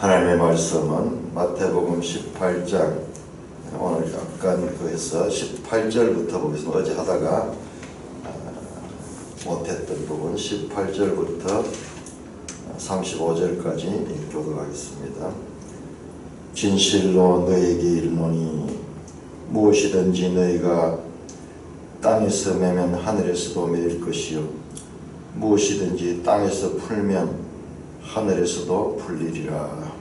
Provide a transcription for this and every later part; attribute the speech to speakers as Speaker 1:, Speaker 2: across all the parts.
Speaker 1: 하나님의 말씀은 마태복음 18장, 오늘 약간 해서 18절부터 보겠습니다. 어제 하다가 못했던 부분 18절부터 35절까지 교독하겠습니다. 진실로 너에게 이르노니 무엇이든지 너희가 땅에서 매면 하늘에서도 매일 것이요 무엇이든지 땅에서 풀면 하늘에서도 풀리리라.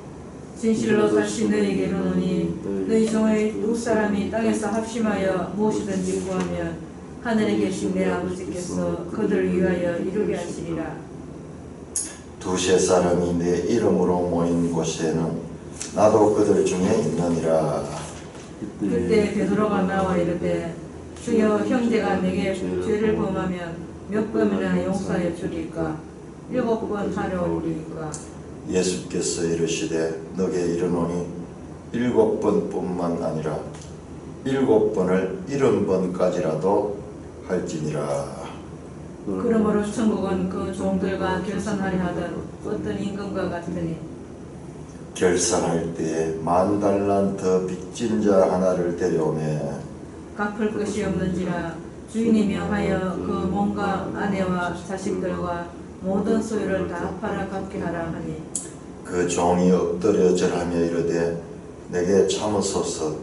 Speaker 2: 진실로 다시 너희에게 이르노니 너희 중에 두 사람이 땅에서 합심하여 무엇이든지 구하면 하늘에 계신 내 아버지께서 그들을 위하여 이루게 하시리라.
Speaker 1: 두세 사람이 내 이름으로 모인 곳에는 나도 그들 중에 있느니라.
Speaker 2: 그때 베드로가 나와 이르되 주여 형제가 내게 죄를 범하면 몇 번이나 용서해 주리까? 7번 하려오리까?
Speaker 1: 예수께서 이르시되 너게 이르노니 7번뿐만 아니라 7번을 70번까지라도 할지니라.
Speaker 2: 그러므로 천국은 그 종들과 결산하려 하던 어떤 임금과 같으니
Speaker 1: 결산할 때에 10,000달란트 빚진 자 하나를 데려오매
Speaker 2: 갚을 것이 없는지라 주인이 명하여 그 몸과 아내와 자식들과 모든 소유를 다 팔아 갚게 하라 하니
Speaker 1: 그 종이 엎드려 절하며 이르되 내게 참으소서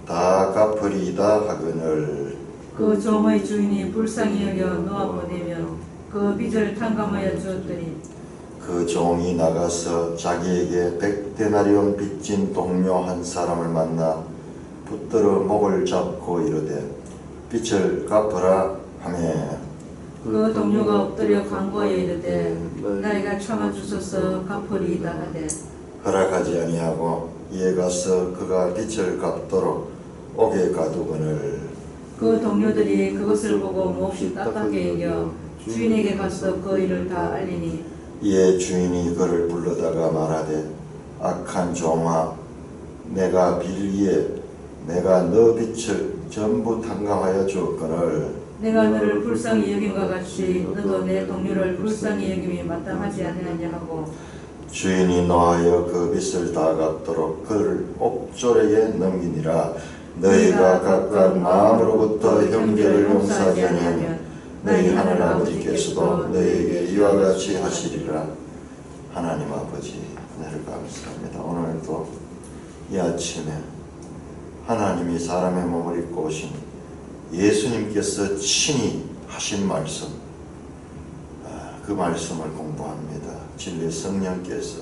Speaker 1: 다 갚으리이다 하거늘
Speaker 2: 그 종의 주인이 불쌍히 여겨 놓아보내며 그 빚을 탕감하여 주었더니
Speaker 1: 그 종이 나가서 자기에게 100데나리온 빚진 동료 한 사람을 만나 붙들어 목을 잡고 이르되 빚을 갚으라 하매
Speaker 2: 그 동료가 엎드려 간구하여 이르되 나이가 참아주소서 갚으리이다 하되
Speaker 1: 허락하지 아니하고 이에 가서 그가 빚을 갚도록 옥에 가두거늘
Speaker 2: 그 동료들이 그것을 보고 몹시 딱하게 여겨 주인에게 가서 그 일을 다 알리니
Speaker 1: 이에 주인이 그를 불러다가 말하되 악한 종아 내가 빌기에 내가 너 빚을 전부 탕감하여 주었거늘
Speaker 2: 내가 너를 불쌍히 여김과 같이 너도 내 동료를 불쌍히 여김이 마땅하지 아니하냐 하고
Speaker 1: 주인이 노하여 그 빚을 다 갚도록 그를 옥졸에게 넘기니라. 너희가 각각 마음으로부터 형제를 용서하지 아니하면 너희 하늘 아버지께서도 너희에게 이와 같이 하시리라. 하나님 아버지 은혜를 감사합니다. 오늘도 이 아침에 하나님이 사람의 몸을 입고 오신 예수님께서 친히 하신 말씀, 그 말씀을 공부합니다. 진리 성령께서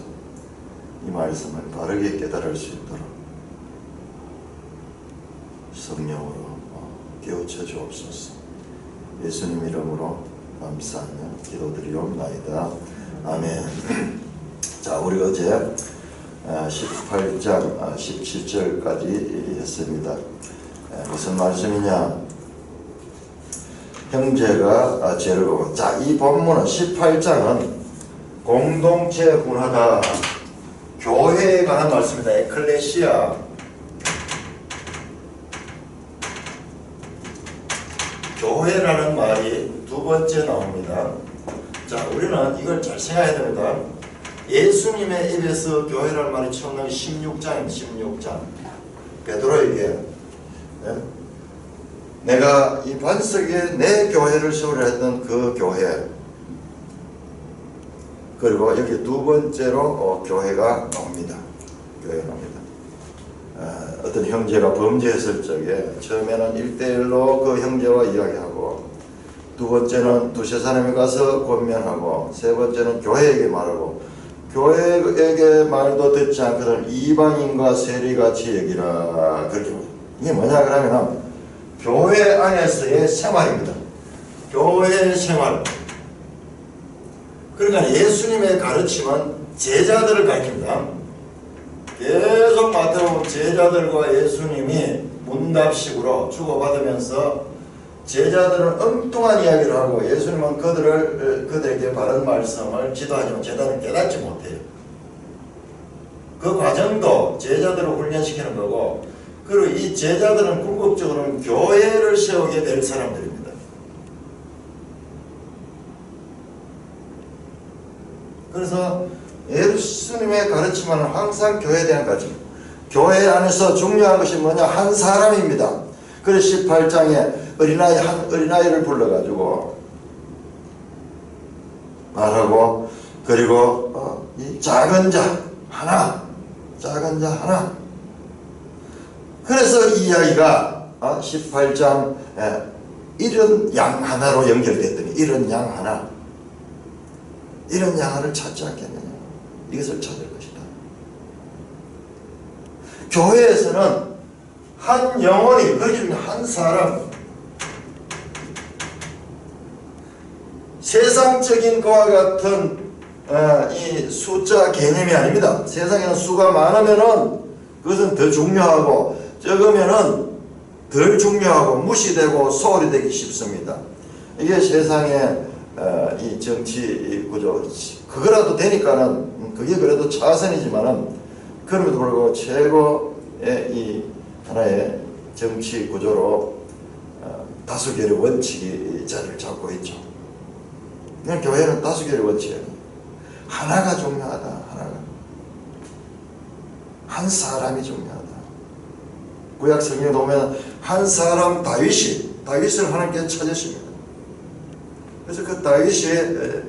Speaker 1: 이 말씀을 바르게 깨달을 수 있도록 성령으로 깨우쳐 주옵소서. 예수님 이름으로 감사하며 기도드리옵나이다. 아멘. 자, 우리 어제 18장 17절까지 했습니다. 무슨 말씀이냐? 형제가 죄를 보고, 자, 이 본문은 18장은 공동체 문화다, 교회에 관한 말씀입니다. 에클레시아, 교회라는 말이 두 번째 나옵니다. 자, 우리는 이걸 잘 생각해야 됩니다. 예수님의 입에서 교회라는 말이 처음 나온 16장입니다. 16장. 베드로에게 내가 이 반석에 내 교회를 세우려 했던 그 교회, 그리고 여기 두 번째로 교회가 나옵니다. 교회가 나옵니다. 어떤 형제가 범죄했을 적에 처음에는 1대1로 그 형제와 이야기하고, 두 번째는 두세 사람이 가서 권면하고, 세 번째는 교회에게 말하고, 교회에게 말도 듣지 않거든 이방인과 세리같이 여기라. 그렇게 이게 뭐냐 그러면 교회 안에서의 생활입니다. 교회 생활. 그러니까 예수님의 가르침은 제자들을 가르칩니다. 계속 마태복음 제자들과 예수님이 문답식으로 주고받으면서 제자들은 엉뚱한 이야기를 하고 예수님은 그들에게 바른 말씀을 지도하지만 제자들은 깨닫지 못해요. 그 과정도 제자들을 훈련시키는 거고, 그리고 이 제자들은 궁극적으로는 교회를 세우게 될 사람들입니다. 그래서 예수님의 가르침은 항상 교회에 대한 가르침. 교회 안에서 중요한 것이 뭐냐? 한 사람입니다. 그래서 18장에 한 어린아이를 불러가지고 말하고, 그리고 이 작은 자 하나. 그래서 이 이야기가 18장 이런 양 하나로 연결됐더니 이런 양 하나를 찾지 않겠느냐. 이것을 찾을 것이다. 교회에서는 한 영혼이, 그러니까 한 사람, 세상적인 것과 같은 이 숫자 개념이 아닙니다. 세상에는 수가 많으면은 그것은 더 중요하고 적으면은 덜 중요하고 무시되고 소홀히 되기 쉽습니다. 이게 세상의 이 정치 구조, 그거라도 되니까는 그게 그래도 차선이지만은 그럼에도 불구하고 최고의 이 하나의 정치 구조로 다수결의 원칙이 자리를 잡고 있죠. 그냥 교회는 다수결의 원칙이에요. 하나가 중요하다. 한 사람이 중요하다. 구약 성경에 보면 한 사람 다윗을 하나님께서 찾으십니다. 그래서 그 다윗이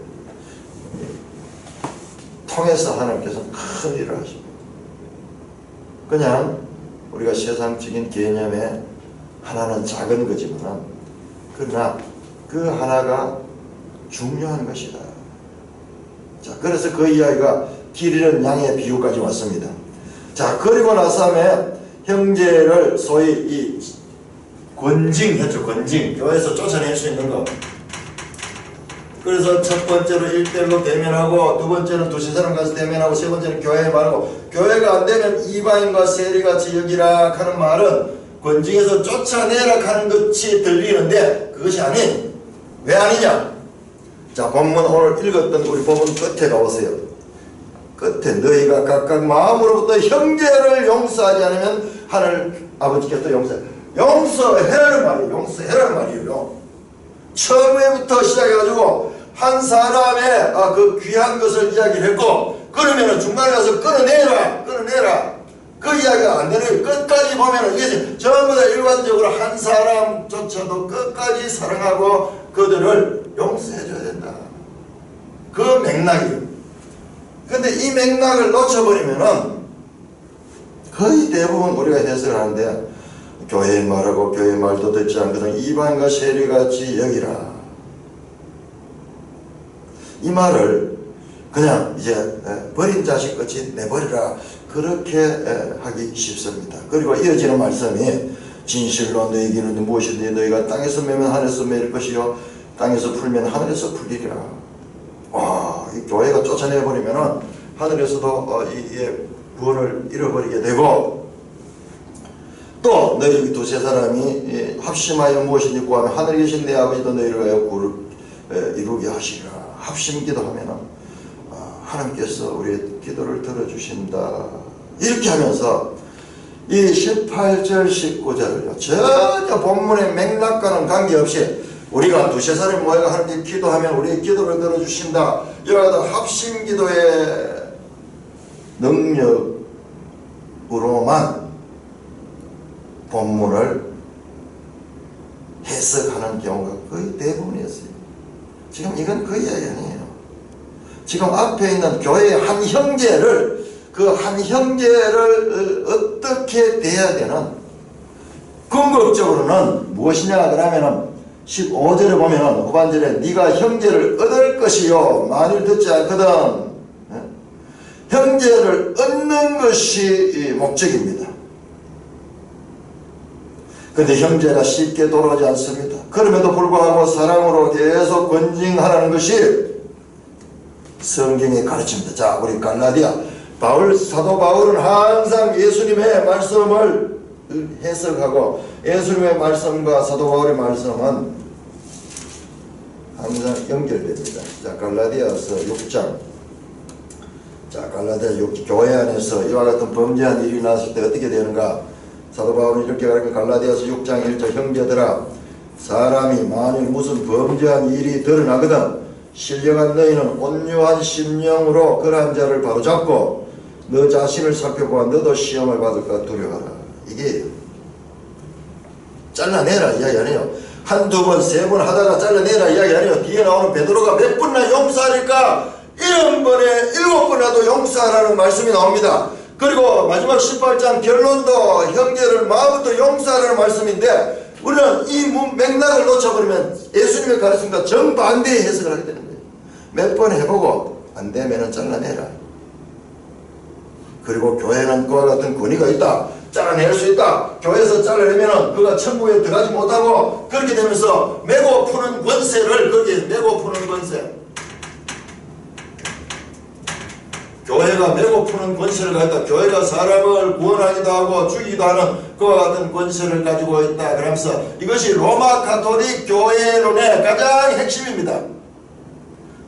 Speaker 1: 통해서 하나님께서 큰 일을 하십니다. 그냥 우리가 세상적인 개념에 하나는 작은 거지만 그러나 그 하나가 중요한 것이다. 자, 그래서 그 이야기가 길 잃은 양의 비유까지 왔습니다. 자, 그리고 나서 형제를 소위 이 권징했죠. 권징. 교회에서 쫓아낼 수 있는 거. 그래서 첫 번째로 1대1로 대면하고, 두 번째는 두세 사람 가서 대면하고, 세 번째는 교회에 말하고, 교회가 안 되면 이방인과 세리같이 여기라 하는 말은 권징에서 쫓아내라 하는 것이 들리는데 그것이 아닌, 왜 아니냐? 자, 본문 오늘 읽었던 우리 본문 끝에 가보세요. 끝에 너희가 각각 마음으로부터 형제를 용서하지 않으면 하늘 아버지께서 용서해라는 말이에요. 처음에부터 시작해가지고 한 사람의 그 귀한 것을 이야기를 했고, 그러면은 중간에 가서 끊어내라 그 이야기가 안 되는, 끝까지 보면은 이게 전부 다 일관적으로 한 사람조차도 끝까지 사랑하고 그들을 용서해줘야 된다. 그 맥락이에요. 근데 이 맥락을 놓쳐버리면은 거의 대부분 우리가 해석을 하는데, 교회의 말하고 교회의 말도 듣지 않거든 이방인과 세리같이 여기라. 이 말을 그냥 이제 버린 자식 같이 내버리라, 그렇게 하기 쉽습니다. 그리고 이어지는 말씀이 진실로 너희에게 이르노니 무엇이든지 너희가 땅에서 매면 하늘에서 매일 것이요 땅에서 풀면 하늘에서 풀리리라. 이 교회가 쫓아내버리면은 하늘에서도 이 구원을 잃어버리게 되고, 또 너희 두세 사람이 합심하여 무엇인지 구하면 하늘에 계신 내 아버지도 너희를 위하여 구를 이루게 하시리라. 합심 기도하면은 하나님께서 우리의 기도를 들어주신다. 이렇게 하면서 이 18절 19절을요 전혀 본문의 맥락과는 관계없이 우리가 두세 사람이 모여가 하나님께 기도하면 우리의 기도를 들어주신다. 이러한 합심 기도의 능력으로만 본문을 해석하는 경우가 거의 대부분이었어요. 지금 이건 그 이야기 아니에요. 지금 앞에 있는 교회의 한 형제를, 그 한 형제를 어떻게 대해야 되는, 궁극적으로는 무엇이냐 그러면은 15절에 보면은 후반절에 네가 형제를 얻을 것이요 만일 듣지 않거든, 형제를 얻는 것이 목적입니다. 근데 형제가 쉽게 돌아오지 않습니다. 그럼에도 불구하고 사랑으로 계속 권징하라는 것이 성경의 가르침입니다. 자, 우리 갈라디아 사도 바울은 항상 예수님의 말씀을 해석하고 예수님의 말씀과 사도 바울의 말씀은 항상 연결됩니다. 자, 갈라디아서 6장. 자, 갈라디아 6장. 교회 안에서 이와 같은 범죄한 일이 났을 때 어떻게 되는가? 사도 바울은 이렇게 가르쳐 갈라디아서 6장 1절 형제들아, 사람이 만일 무슨 범죄한 일이 드러나거든 신령한 너희는 온유한 심령으로 그러한 자를 바로잡고 너 자신을 살펴보아 너도 시험을 받을까 두려워하라. 이게 잘라내라 이야기 아니에요. 한두 번, 세 번 하다가 잘라내라 이야기 아니에요. 뒤에 나오는 베드로가 몇 번이나 용서하니까 7번에 7번이라도 용서하라는 말씀이 나옵니다. 그리고 마지막 18장 결론도 형제를 마음부터 용서하라는 말씀인데 우리는 이 맥락을 놓쳐버리면 예수님의 가르침과 정반대의 해석을 하게 되는 거예요. 몇 번 해보고 안 되면 잘라내라. 그리고 교회는 그와 같은 권위가 있다. 잘라낼 수 있다. 교회에서 잘라내면 그가 천국에 들어가지 못하고 그렇게 되면서 메고 푸는 권세를 거기에 메고 푸는 권세. 교회가 메고 푸는 권세를 가지고 있다. 교회가 사람을 구원하기도 하고 죽이기도 하는 그와 같은 권세를 가지고 있다. 그러면서 이것이 로마 가톨릭 교회론의 가장 핵심입니다.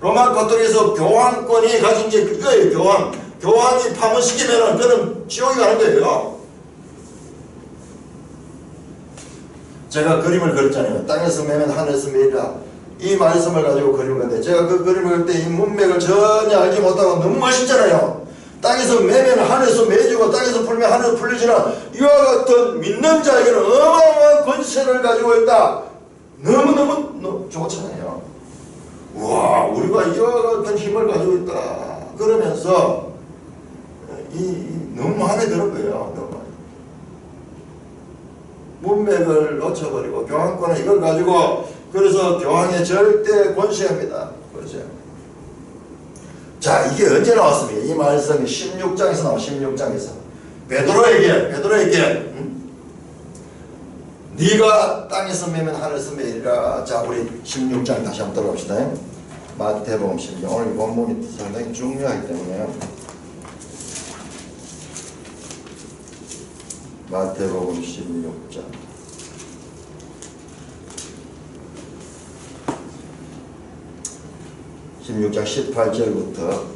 Speaker 1: 로마 가톨릭에서 교황권이 가진 게 그거예요. 교황이 파문시키면은 그는 지옥이 가는 거예요. 제가 그림을 그렸잖아요. 땅에서 매면 하늘에서 매리라. 이 말씀을 가지고 그린 건데 제가 그 그림을 그릴 때 이 문맥을 전혀 알지 못하고 너무 멋있잖아요. 땅에서 매면 하늘에서 매지고 땅에서 풀면 하늘에서 풀리지는 이와 같은 믿는 자에게는 어마어마한 권세를 가지고 있다. 너무너무 좋잖아요. 우와, 우리가 이와 같은 힘을 가지고 있다. 그러면서 너무 마음에 드는 거예요. 너무. 문맥을 놓쳐버리고 교황권은 이걸 가지고 그래서 교황의 절대 권세입니다. 그렇죠? 자, 이게 언제 나왔습니까? 이 말씀이 16장에서 나와. 16장에서 베드로에게 네가 땅에서 매면 하늘에서 매리라. 자, 우리 16장 다시 한번 들어갑시다. 마태복음 16장. 오늘 본문이 상당히 중요하기 때문에 마태복음 16장 16장 18절부터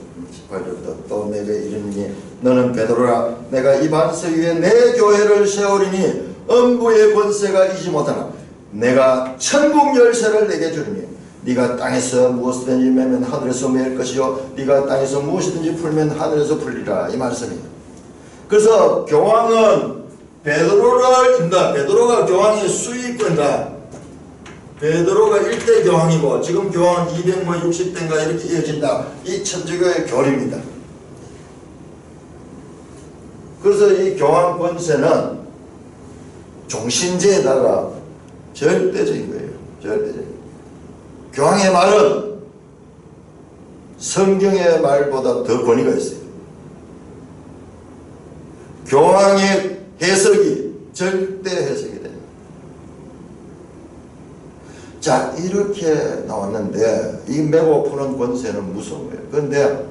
Speaker 1: 또 내게 이르니 너는 베드로라. 내가 이 반석 위에 내 교회를 세우리니 음부의 권세가 이지 못하나 내가 천국 열쇠를 내게 주리니 네가 땅에서 무엇이든지 매면 하늘에서 매일 것이요 네가 땅에서 무엇이든지 풀면 하늘에서 풀리라. 이 말씀이에요. 그래서 교황은 베드로를 인다. 베드로가 교황의 수익권이다. 베드로가 1대 교황이고 지금 교황은 260대인가 이렇게 이어진다. 이 천주교의 교리입니다. 그래서 이 교황 권세는 종신제에다가 절대적인 거예요. 절대적인. 교황의 말은 성경의 말보다 더 권위가 있어요. 교황의 해석이 절대 해석이 됩니다. 자, 이렇게 나왔는데 이 메고 푸는 권세는 무서운 거예요. 그런데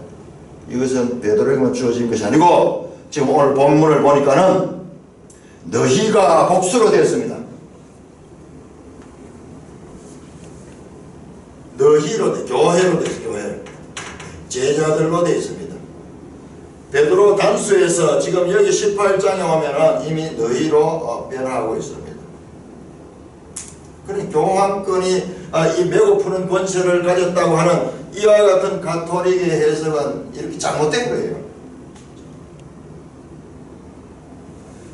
Speaker 1: 이것은 베드로에게만 주어진 것이 아니고 지금 오늘 본문을 보니까는 너희가 복수로 되었습니다. 너희로 교회로 되어 있습니다. 교회. 제자들로 되어 있습니다. 베드로 단수에서 지금 여기 18장에 오면은 이미 너희로 변화하고 있습니다. 그러니 교황권이 이 메고 푸는 권세를 가졌다고 하는 이와 같은 가톨릭의 해석은 이렇게 잘못된 거예요.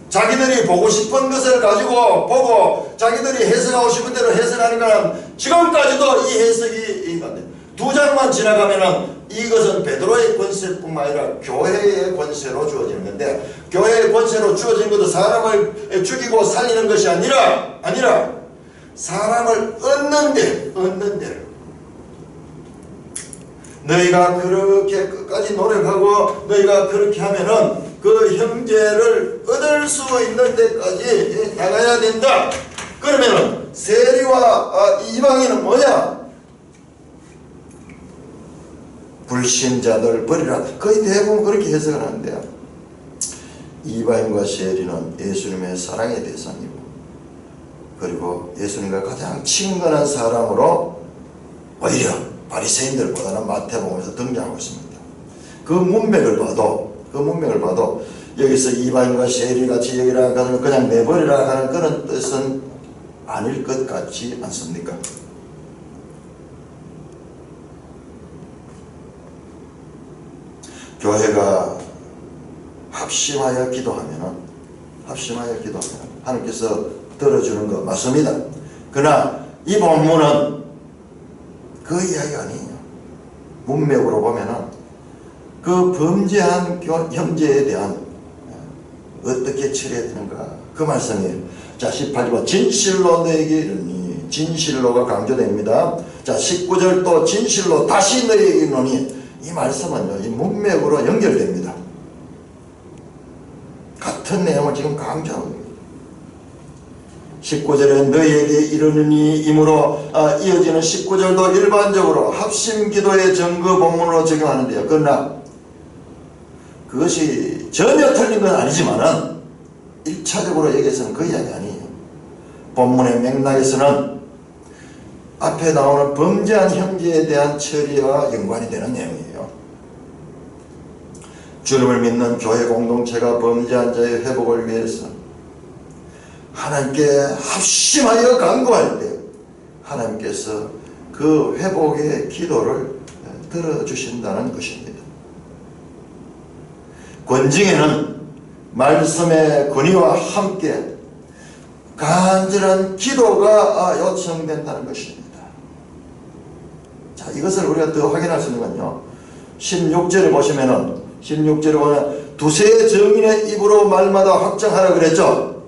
Speaker 1: 자기들이 보고 싶은 것을 가지고 보고 자기들이 해석하고 싶은 대로 해석하니까 지금까지도 이 해석이 두 장만 지나가면은 이것은 베드로의 권세뿐만 아니라 교회의 권세로 주어지는 건데 교회의 권세로 주어지는 것도 사람을 죽이고 살리는 것이 아니라 사람을 얻는 데 너희가 그렇게 끝까지 노력하고 너희가 그렇게 하면은 그 형제를 얻을 수 있는 데까지 나가야 된다. 그러면은 세리와 이방인은 뭐냐? 불신자들 버리라. 거의 대부분 그렇게 해석을 하는데요. 이방인과 세리는 예수님의 사랑의 대상이고 그리고 예수님과 가장 친근한 사람으로 오히려 바리새인들보다는 마태복음에서 등장하고 있습니다. 그 문맥을 봐도 여기서 이방인과 세리같이 여기라 하는 그냥 내버리라 하는 그런 뜻은 아닐 것 같지 않습니까? 교회가 합심하여 기도하면 하나님께서 들어주는 거 맞습니다. 그러나 이 본문은 그 이야기가 아니에요. 문맥으로 보면은 그 범죄한 형제에 대한 어떻게 처리해야 되는가 그 말씀이에요. 자 18절 진실로 너에게 이르니 진실로가 강조됩니다. 자 19절 또 진실로 다시 너에게 이르노니 이 말씀은요 이 문맥으로 연결됩니다. 같은 내용을 지금 강조하는 겁니다. 19절에 너희에게 이르느니 이므로 이어지는 19절도 일반적으로 합심기도의 증거 본문으로 적용하는데요. 그러나 그것이 전혀 틀린 건 아니지만은 1차적으로 여기서는 그 이야기 아니에요. 본문의 맥락에서는 앞에 나오는 범죄한 형제에 대한 처리와 연관이 되는 내용이에요. 주님을 믿는 교회 공동체가 범죄한 자의 회복을 위해서 하나님께 합심하여 간구할 때 하나님께서 그 회복의 기도를 들어주신다는 것입니다. 권징에는 말씀의 권위와 함께 간절한 기도가 요청된다는 것입니다. 자, 이것을 우리가 더 확인할 수 있는 건요. 16절을 보시면은 16절에 보면 두세 정인의 입으로 말마다 확정하라 그랬죠.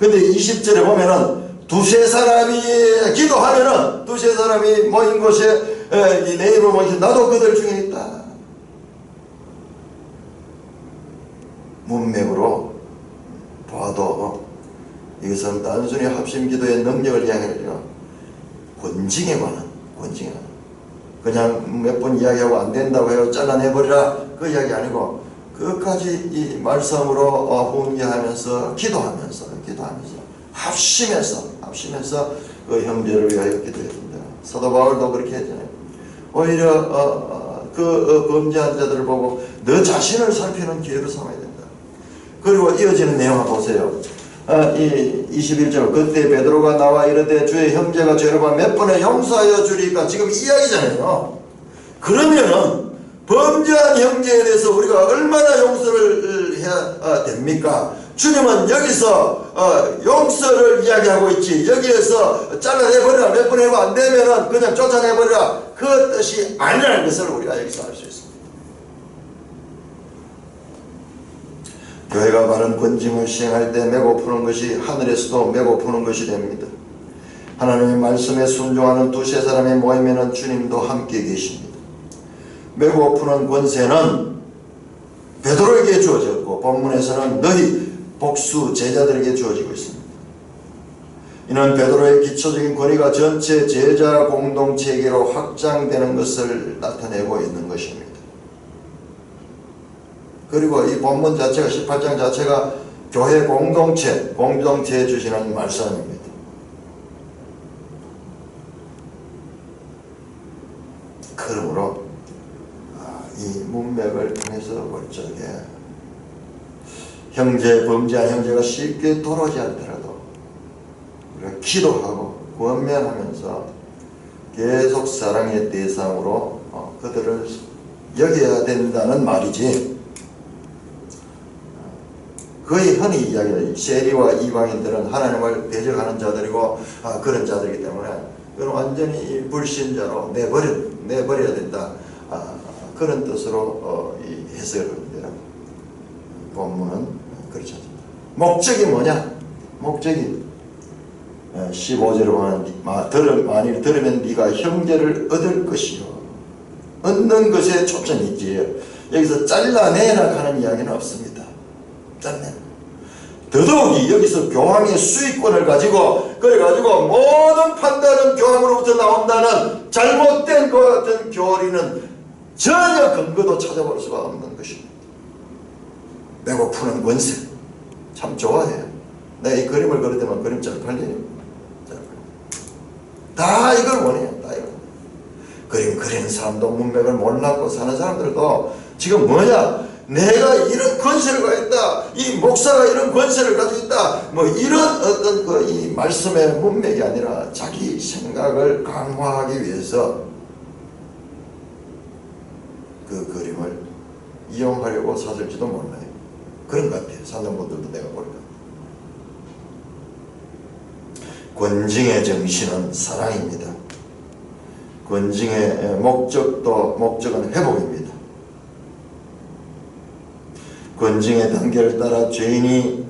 Speaker 1: 근데 20절에 보면은 두세 사람이 기도하면은 두세 사람이 모인 곳에 내 입으로 모인 나도 그들 중에 있다. 문맥으로 봐도 이것은 단순히 합심기도의 능력을 이야기하려 권징에 관한 그냥 몇 번 이야기하고 안 된다고 해요 잘라내버리라 그 이야기 아니고 끝까지 이 말씀으로 훈계하면서 기도하면서 합심해서 그 형제를 위하여 기도해야 된다. 사도 바울도 그렇게 했잖아요. 오히려 그 범죄한 자들을 보고 너 자신을 살피는 기회로 삼아야 된다. 그리고 이어지는 내용 한번 보세요. 이 21절 그때 베드로가 나와 이르되 주의 형제가 죄를 범 몇 번에 용서하여 주리까 지금 이야기잖아요. 그러면은 범죄한 형제에 대해서 우리가 얼마나 용서를 해야 됩니까? 주님은 여기서 용서를 이야기하고 있지 여기에서 잘라내버리라 몇 번 해도 안 되면은 그냥 쫓아내버리라 그 뜻이 아니라는 것을 우리가 여기서 알 수 있습니다. 교회가 바른 권징을 시행할 때 메고 푸는 것이 하늘에서도 메고 푸는 것이 됩니다. 하나님의 말씀에 순종하는 두세 사람이 모이면 주님도 함께 계십니다. 메고 푸는 권세는 베드로에게 주어졌고 본문에서는 너희 복수 제자들에게 주어지고 있습니다. 이는 베드로의 기초적인 권위가 전체 제자 공동체에게로 확장되는 것을 나타내고 있는 것입니다. 그리고 이 본문 자체가 18장 자체가 교회 공동체에 주시는 말씀입니다. 그러므로 이 문맥을 통해서 볼 적에 범죄한 형제가 쉽게 돌아오지 않더라도 우리가 기도하고 권면하면서 계속 사랑의 대상으로 그들을 여겨야 된다는 말이지. 거의 흔히 이야기하는 세리와 이방인들은 하나님을 대적하는 자들이고 그런 자들이기 때문에 그건 완전히 불신자로 내버려야 된다. 그런 뜻으로 이 해석을 합니다. 본문은 그렇지 않습니다. 목적이 뭐냐? 목적이 15절에 보면 만일 들으면 네가 형제를 얻을 것이요. 얻는 것에 초점이 있지. 여기서 잘라내라 하는 이야기는 없습니다. 더더욱이 여기서 교황의 수익권을 가지고 그래가지고 모든 판단은 교황으로부터 나온다는 잘못된 것 같은 교리는 전혀 근거도 찾아볼 수가 없는 것입니다. 메고 푸는 권세 참 좋아해요. 내가 이 그림을 그릴 때만 그림 잘 팔려요. 다 이걸 원해요. 다 이걸. 그림 그리는 사람도 문맥을 몰랐고 사는 사람들도 지금 뭐냐? 내가 이런 권세를 가지고 있다. 이 목사가 이런 권세를 가지고 있다. 뭐 이런 어떤 이 말씀의 문맥이 아니라 자기 생각을 강화하기 위해서 그 그림을 이용하려고 샀을지도 몰라요. 그런 것 같아요. 사는 분들도 내가 보니까. 권징의 정신은 사랑입니다. 권징의 목적은 회복입니다. 권징의 단계를 따라 죄인이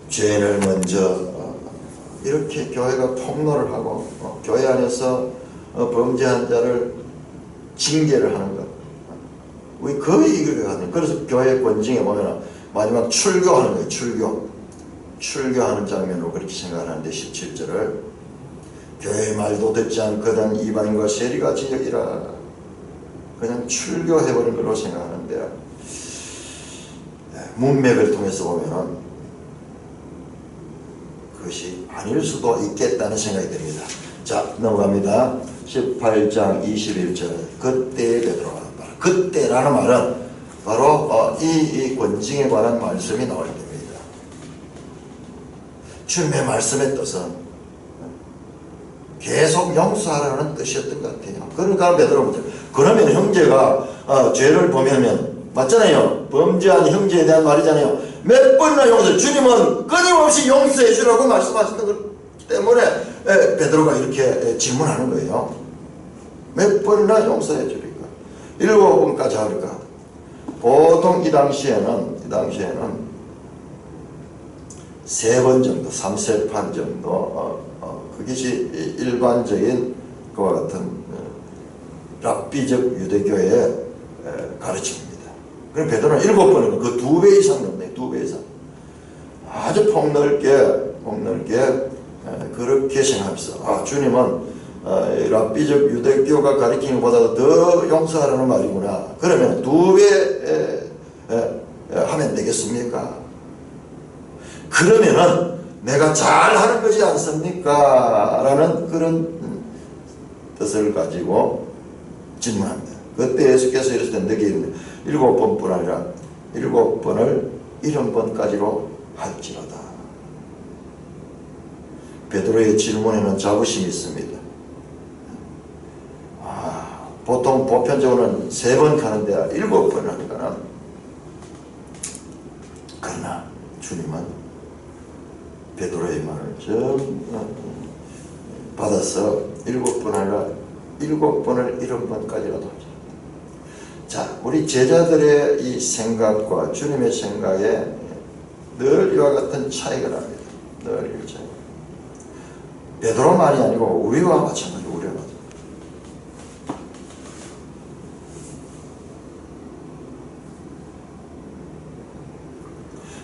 Speaker 1: 죄인을 먼저 이렇게 교회가 폭로를 하고 교회 안에서 범죄한 자를 징계를 하는 것. 우리 거의 이걸 하는. 그래서 교회 권징에 보면 마지막 출교하는 거예요. 출교하는 장면으로 그렇게 생각하는데 17절을 교회의 말도 듣지 않거든 이방인과 세리같이 여기라. 그냥 출교해버린 걸로 생각하는데 문맥을 통해서 보면 그것이 아닐 수도 있겠다는 생각이 듭니다. 자, 넘어갑니다. 18장 21절. 그때에 베드로가 말한다. 그때라는 말은 바로 이 권징에 관한 말씀이 나올 때입니다. 주님의 말씀의 뜻은 계속 용서하라는 뜻이었던 것 같아요. 그러니까 베드로가 그러면 형제가 죄를 범하면 맞잖아요. 범죄한 형제에 대한 말이잖아요. 몇 번이나 용서해. 주님은 끊임없이 용서해 주라고 말씀하시는 것 때문에 베드로가 이렇게 질문하는 거예요. 몇 번이나 용서해 주리까? 7번까지 하니까 보통 이 당시에는 3번 정도, 3세판 정도 그것이 일반적인 그와 같은 랍비적 유대교의 가르침입니다. 그럼 베드로는 7번은 그 2배 이상 넘네. 2배 이상. 아주 폭넓게 그렇게 생각합니다. 주님은 랍비적 유대교가 가르치는 것보다 더 용서하라는 말이구나. 그러면 2배 하면 되겠습니까? 그러면은 내가 잘하는 것이 않습니까? 라는 그런 뜻을 가지고 질문합니다. 그때 예수께서 이랬을 때 너희 7번뿐 아니라 7번을 70번까지로 할지로다. 베드로의 질문에는 자부심이 있습니다. 보통 보편적으로는 3번 가는데 7번 하니까는, 그러나 주님은 베드로의 말을 받아서 7번 아니라 7번을 70번까지라도 하자. 자, 우리 제자들의 이 생각과 주님의 생각에 늘 이와 같은 차이가 납니다. 늘 이 차이. 베드로만이 아니고 우리와 마찬가지.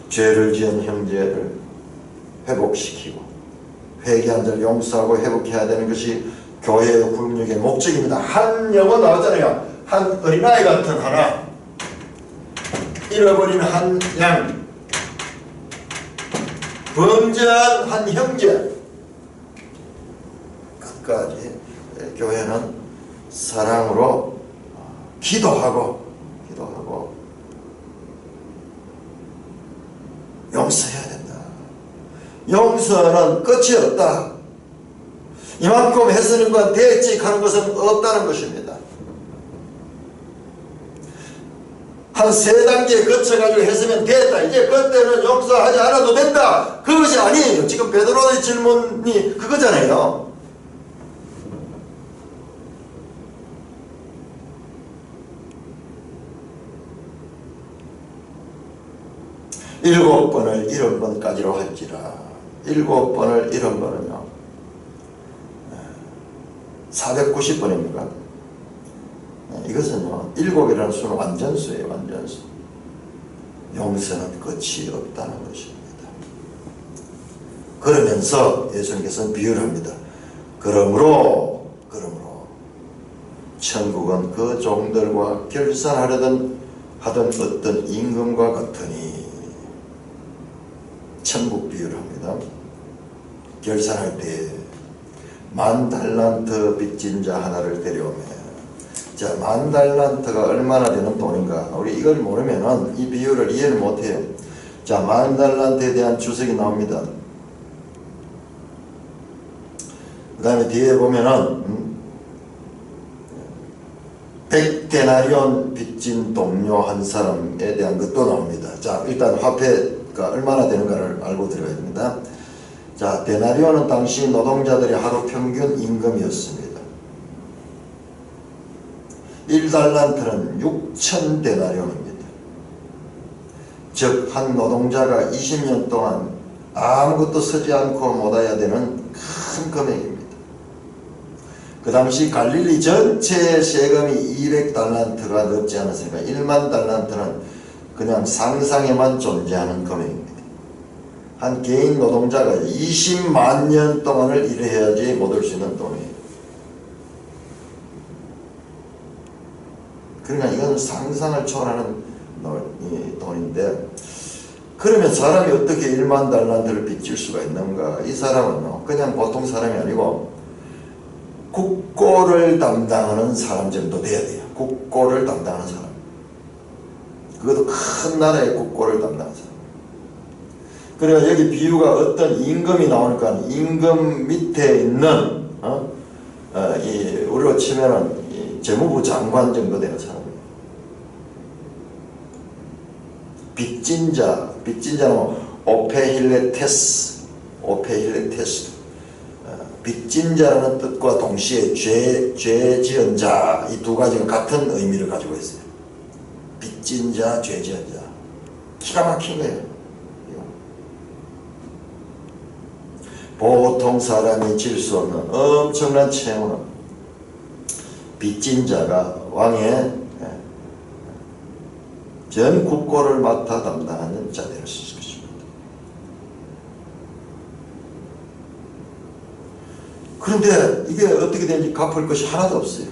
Speaker 1: 죄를 지은 형제를 회복시키고 회개한 자를 용서하고 회복해야 되는 것이 교회의 훈육의 목적입니다. 한 영어 나왔잖아요. 한 어린아이 같은 하나, 잃어버린 한 양, 범죄한 한 형제, 끝까지 교회는 사랑으로 기도하고 용서해야 된다. 용서는 끝이 없다. 이만큼 했으는 건 됐지 하는 것은 없다는 것입니다. 한 3단계 거쳐가지고 했으면 됐다. 이제 그때는 용서하지 않아도 된다. 그것이 아니에요. 지금 베드로의 질문이 그거잖아요. 일곱 번을 70번까지로 할지라. 7번을 70번은요 490번입니까? 이것은요 7이라는 수는 완전수예요. 완전수. 용서는 끝이 없다는 것입니다. 그러면서 예수님께서는 비유를 합니다. 그러므로 천국은 그 종들과 결산하려던 하던 어떤 임금과 같으니, 천국 비유를 합니다. 결산할 때 10,000달란트 빚진 자 하나를 데려오며, 자, 10,000달란트가 얼마나 되는 돈인가? 우리 이걸 모르면은 이 비유를 이해를 못해요. 자, 10,000달란트에 대한 주석이 나옵니다. 그 다음에 뒤에 보면은 100데나리온 빚진 동료 한 사람에 대한 것도 나옵니다. 자, 일단 화폐가 얼마나 되는가를 알고 들어가야 됩니다. 자, 데나리온은 당시 노동자들의 하루 평균 임금이었습니다. 1달란트는 6,000데나리온입니다. 즉, 한 노동자가 20년 동안 아무것도 쓰지 않고 못해야 되는 큰 금액입니다. 그 당시 갈릴리 전체의 세금이 200달란트가 넘지 않았으니까 1만 달란트는 그냥 상상에만 존재하는 금액입니다. 한 개인 노동자가 20만 년 동안을 일해야지 못 얻을 수 있는 돈이에요. 그러니까 이건 상상을 초월하는 돈인데, 그러면 사람이 어떻게 1만 달란트를 빚질 수가 있는가? 이 사람은 그냥 보통 사람이 아니고 국고를 담당하는 사람 정도 돼야 돼요. 국고를 담당하는 사람. 그것도 큰 나라의 국고를 담당하는 사람. 그래서 여기 비유가 어떤 임금이 나오니까 임금 밑에 있는 우리로 치면은 재무부 장관 정도 되는 사람이에요. 빚진자는 오페힐레테스, 빚진자라는 뜻과 동시에 죄 지은 자, 이 두 가지가 같은 의미를 가지고 있어요. 빚진자, 죄 지은 자. 기가 막힌 거예요. 보통 사람이 질 수 없는 엄청난 채무는 빚진 자가 왕의 전 국고를 맡아 담당하는 자 될 수 있을 것입니다. 그런데 이게 어떻게 되는지 갚을 것이 하나도 없어요.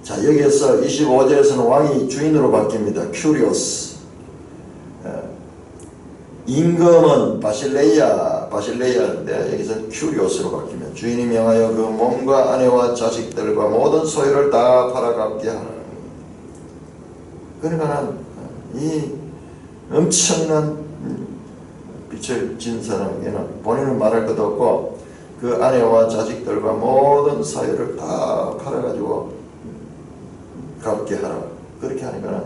Speaker 1: 자, 여기에서 25절에서는 왕이 주인으로 바뀝니다. 큐리오스. 임금은 바실레이아인데 여기서 큐리오스로 바뀌면 주인이 명하여 그 몸과 아내와 자식들과 모든 소유를 다 팔아갚게 하는. 그러니까 이 엄청난 빚을 진 사람에게는 본인은 말할 것도 없고 그 아내와 자식들과 모든 소유를 다 팔아가지고 갚게 하라. 그렇게 하니까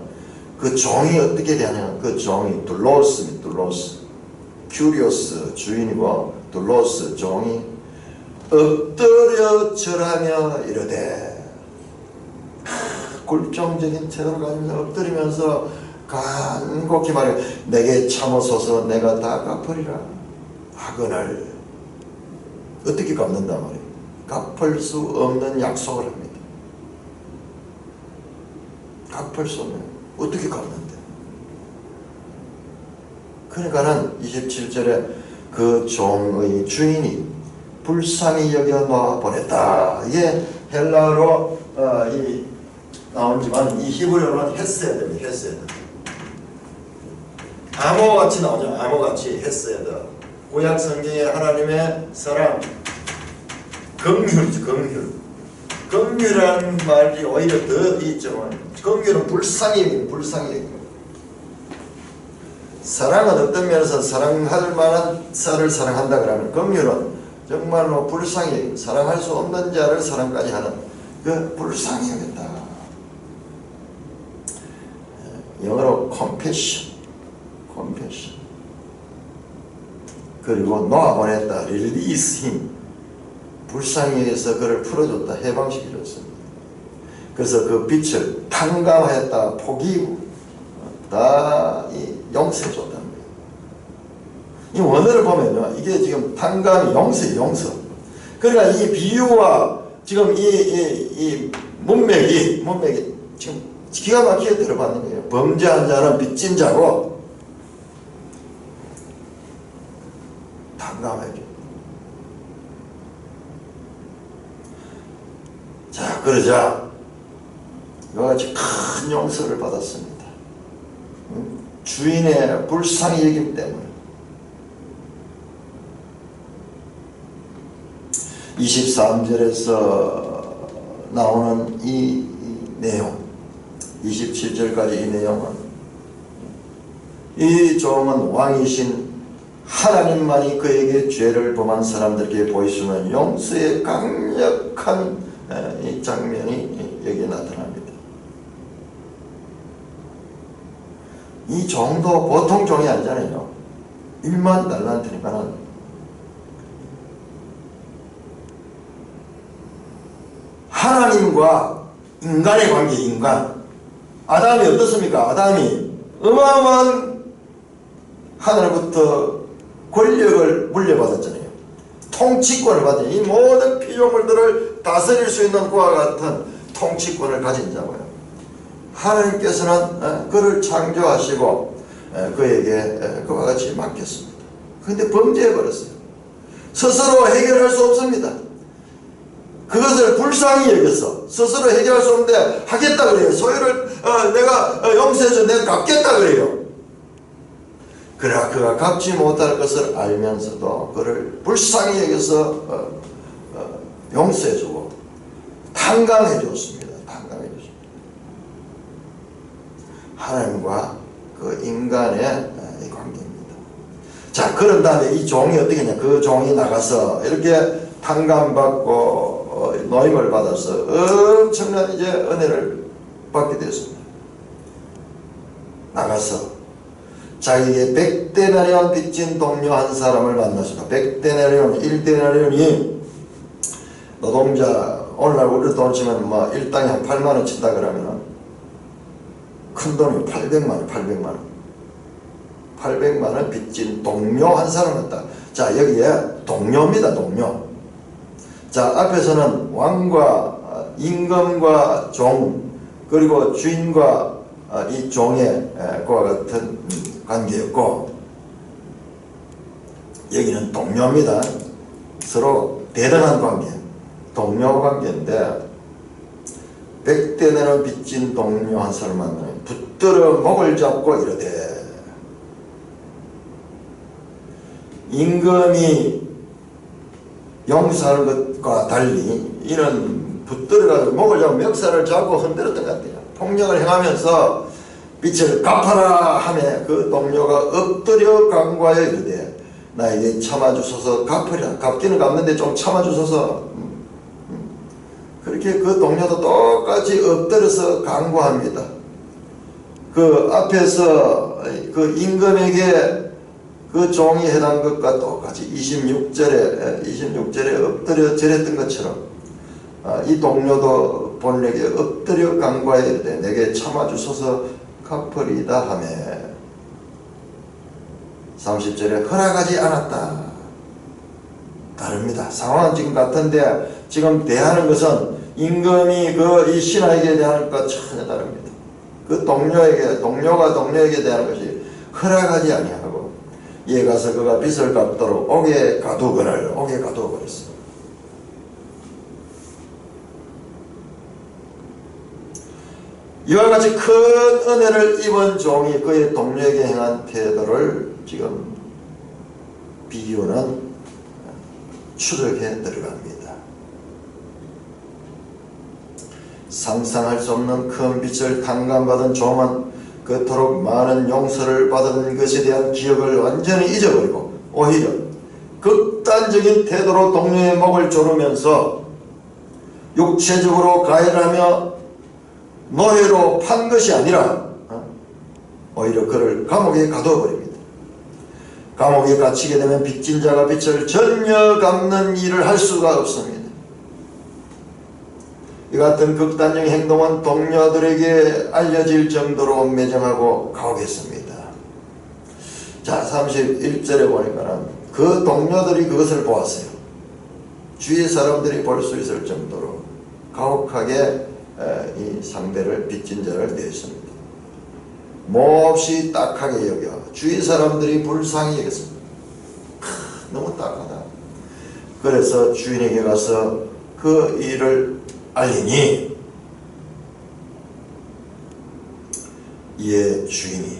Speaker 1: 그 종이 어떻게 되냐? 그 종이 둘로스입니다. 둘로스. 큐리오스 주인이고 둘로스 종이 엎드려 절하며 이르되, 굴종적인 태도를 가지면서 엎드리면서 간곡히 말해, 내게 참으소서, 내가 다 갚으리라. 학은을 어떻게 갚는단 말이에요? 갚을 수 없는 약속을 합니다. 갚을 수 없는, 어떻게 갚는데? 그러니까는 27절에 그 종의 주인이 불쌍히 여겨 놓아 보냈다. 이게 헬라어로 나오지만 이 히브리어로는 헤세드입니다. 헤세드. 암호같이 나오죠. 암호같이 헤세드. 구약 성경에 하나님의 사랑, 긍휼이죠. 긍휼이라는 말이 오히려 더 있죠. 긍휼은 불쌍히 여깁니다. 사랑은 어떤 면에서 사랑할 만한 자를 사랑한다 그러면, 긍휼은 정말로 불쌍히 사랑할 수 없는 자를 사랑까지 하는 그 불쌍히 여긴다. 영어로 compassion. 그리고 놓아보냈다. release him. 불쌍히 여기서 그를 풀어줬다. 해방시켜줬습니다. 그래서 그 빛을 탕감하였다. 포기고 다 용서해줬다는 거예요. 이 원어를 보면요, 이게 지금 탕감이 용서예요. 용서. 그러니까 이 비유와 지금 이 문맥이 지금 기가 막히게 들어받는 거예요. 범죄한 자는 빚진 자고 탕감해줘. 자, 그러자 이와 같이 큰 용서를 받았습니다. 주인의 불쌍히 여김 때문에. 23절에서 나오는 이 내용, 27절까지 이 내용은, 이 종은 왕이신 하나님만이 그에게 죄를 범한 사람들에게 보이시는 용서의 강력한 이 장면이 여기에 나타납니다. 이 종도 보통 종이 아니잖아요. 1만 달란트니까는 하나님과 인간의 관계, 인간. 아담이 어떻습니까? 아담이 어마어마한 하늘로부터 권력을 물려받았잖아요. 통치권을 받은, 이 모든 피조물들을 다스릴 수 있는 그와 같은 통치권을 가진 자고요. 하나님께서는 그를 창조하시고 그에게 그와 같이 맡겼습니다. 그런데 범죄해버렸어요. 스스로 해결할 수 없습니다. 그것을 불쌍히 여겨서 스스로 해결할 수 없는데 하겠다 그래요. 소유를 내가 용서해서 내가 갚겠다 그래요. 그러나 그가 갚지 못할 것을 알면서도 그를 불쌍히 여겨서 용서해주고 탕감해줬습니다. 탕감해줬습니다. 하나님과 그 인간의 이 관계입니다. 자, 그런 다음에 이 종이 어떻게 했냐? 그 종이 나가서 이렇게 탕감받고 노임을 받아서 엄청난 이제 은혜를 받게 되었습니다. 나가서 자기에게 100데나리온 빚진 동료 한 사람을 만났습니다. 100데나리온, 1데나리온이 노동자, 오늘날 우리 돈 치면 뭐 일당에 한 8만원 친다 그러면 큰 돈이 800만원, 800만원. 800만원 빚진 동료 한 사람 같다. 자, 여기에 동료입니다, 동료. 자, 앞에서는 왕과 임금과 종, 그리고 주인과 이 종의 그와 같은 관계였고, 여기는 동료입니다. 서로 대등한 관계, 동료 관계인데 100데나리온 빚진 동료 한 사람 만나면 붙들어 목을 잡고 이르되, 임금이 용서하는 것과 달리 이는 붙들어가지고 목을 잡고 멱살을 잡고 흔들었던 것 같아요. 폭력을 행하면서 빚을 갚아라 하며 그 동료가 엎드려 간구하여 이르되 나에게 참아주소서 갚으리라. 갚기는 갚는데 좀 참아주소서. 그렇게 그 동료도 똑같이 엎드려서 간구합니다. 그 앞에서 그 임금에게 그 종이 해당 것과 똑같이 26절에 엎드려 절했던 것처럼 이 동료도 본에게 엎드려 간구하여 이르되 내게 참아주소서 갚으리다 하며 30절에 허락하지 않았다. 다릅니다. 상황은 지금 같은데 지금 대하는 것은 임금이 그 이 신하에게 대하는 것과 전혀 다릅니다. 그 동료가 동료에게 대하는 것이 허락하지 아니하고 이에 가서 그가 빚을 갚도록 옥에 가두거늘 옥에 가두어 버렸어요. 이와 같이 큰 은혜를 입은 종이 그의 동료에게 행한 태도를 지금 비유는 추적해 들어갑니다. 상상할 수 없는 큰 빚을 탕감받은 종은 그토록 많은 용서를 받은 것에 대한 기억을 완전히 잊어버리고 오히려 극단적인 태도로 동료의 목을 조르면서 육체적으로 가해하며 노예로 판 것이 아니라 오히려 그를 감옥에 가두어 버립니다. 감옥에 갇히게 되면 빚진 자가 빚을 전혀 갚는 일을 할 수가 없습니다. 이 같은 극단적인 행동은 동료들에게 알려질 정도로 매정하고 가혹했습니다. 자, 31절에 보니까는 그 동료들이 그것을 보았어요. 주위 사람들이 볼 수 있을 정도로 가혹하게 이 상대를 빚진 자를 대했습니다. 몹시 딱하게 여겨 주위 사람들이 불쌍히 여겼습니다. 너무 딱하다. 그래서 주인에게 가서 그 일을 알리니 이에 주인이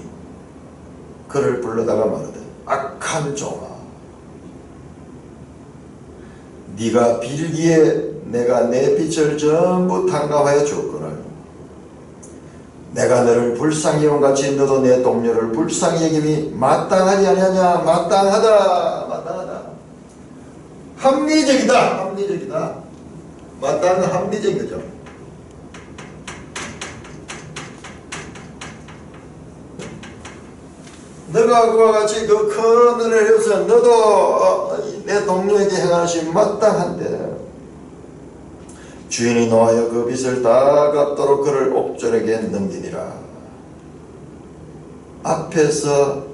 Speaker 1: 그를 불러다가 말하되 악한 종아, 네가 빌기에 내가 내 빚을 전부 탕감하여 주었거늘 내가 너를 불쌍히 여김 같이 너도 내 동료를 불쌍히 여김이 마땅하지 아니하냐. 마땅하다. 마땅하다. 합리적이다. 합리적이다. 마땅한 합리적인 거죠. 너가 그와 같이 그 큰 은혜를 입어서 너도 내 동료에게 행하는 것이 마땅한데 주인이 노하여 그 빚을 다 갚도록 그를 옥졸에게 넘기니라. 앞에서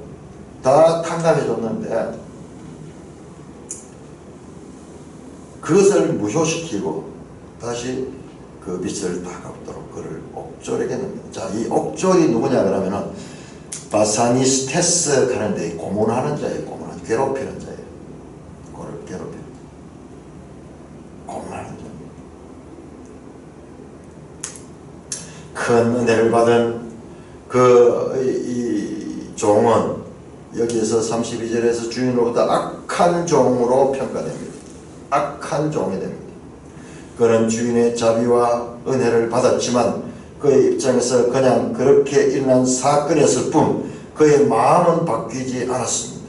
Speaker 1: 다 탕감해 줬는데 그것을 무효시키고 다시 그 빚을 다 갚도록 그를 옥졸에게 넘깁니다. 자, 이 옥졸이 누구냐 그러면은 바사니스테스 하는데 고문하는 자예요. 고문하는, 괴롭히는 자예요. 그를 괴롭히는 자. 고문하는 자. 큰 은혜를 받은 이 종은 여기에서 32절에서 주인으로부터 악한 종으로 평가됩니다. 악한 종이 됩니다. 그는 주인의 자비와 은혜를 받았지만 그의 입장에서 그냥 그렇게 일어난 사건이었을 뿐 그의 마음은 바뀌지 않았습니다.